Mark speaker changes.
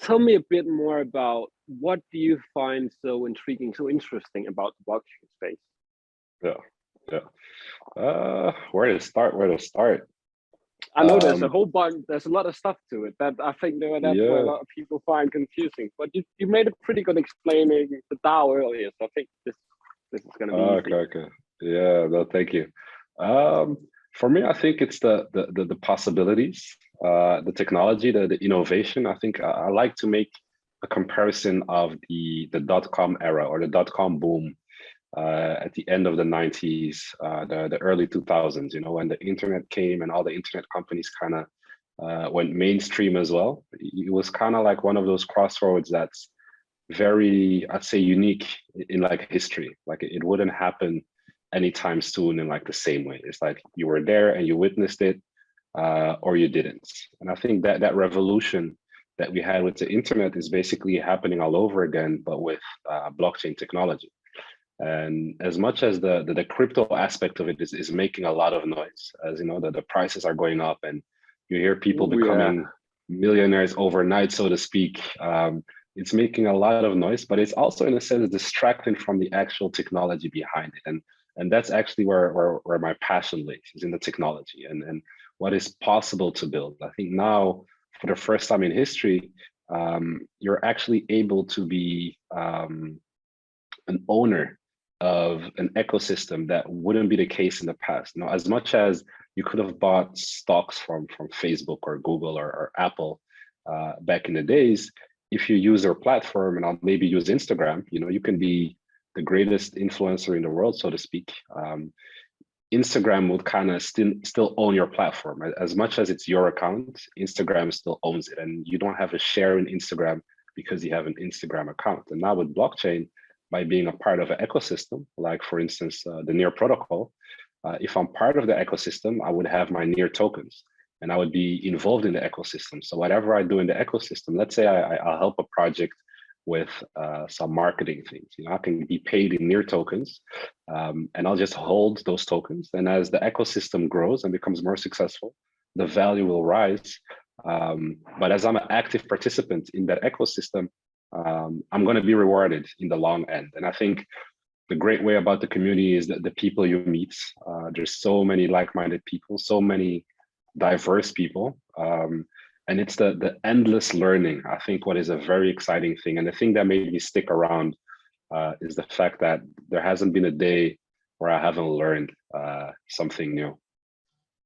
Speaker 1: tell me a bit more about what do you find so intriguing, so interesting about the blockchain space?
Speaker 2: Yeah, yeah. Where to start? Where to start?
Speaker 1: I know there's a
Speaker 2: Um,
Speaker 1: whole bunch, there's a lot of stuff to it that I think that's where a
Speaker 2: yeah.
Speaker 1: lot of people find confusing. But you made a pretty good explaining the DAO earlier, so I think this is going to be
Speaker 2: Okay,
Speaker 1: easy.
Speaker 2: okay. Yeah, no, thank you. Um, for me, I think it's the possibilities, the technology, the innovation. I think I like to make a comparison of the dot-com era or the dot-com boom at the end of the 90s, the early 2000s, when the internet came and all the internet companies kind of went mainstream as well. It was kind of like one of those crossroads that's very, I'd say, unique in like history. Like it wouldn't happen anytime soon in like the same way. It's like you were there and you witnessed it, or you didn't. And I think that that revolution that we had with the internet is basically happening all over again, but with blockchain technology. And as much as the crypto aspect of it is making a lot of noise, as you know, the prices are going up and you hear people
Speaker 1: Oh yeah.
Speaker 2: becoming millionaires overnight, so to speak. It's making a lot of noise, but it's also in a sense distracting from the actual technology behind it. And that's actually where my passion lays, is in the technology and what is possible to build. I think now, for the first time in history, you're actually able to be an owner of an ecosystem that wouldn't be the case in the past. Now, as much as you could have bought stocks from Facebook or Google or Apple back in the days, if you use their platform, and I'll maybe use Instagram, you can be the greatest influencer in the world, so to speak. Instagram would kind of still own your platform. As much as it's your account, Instagram still owns it, and you don't have a share in Instagram because you have an Instagram account. And now with blockchain, by being a part of an ecosystem, like for instance, the Near protocol, if I'm part of the ecosystem, I would have my Near tokens and I would be involved in the ecosystem. So whatever I do in the ecosystem, let's say I'll help a project with some marketing things, I can be paid in Near tokens, and I'll just hold those tokens. And as the ecosystem grows and becomes more successful, the value will rise. But as I'm an active participant in that ecosystem, I'm going to be rewarded in the long end. And I think the great way about the community is that the people you meet, there's so many like-minded people, so many diverse people. And it's the endless learning. I think what is a very exciting thing. And the thing that made me stick around is the fact that there hasn't been a day where I haven't learned something new.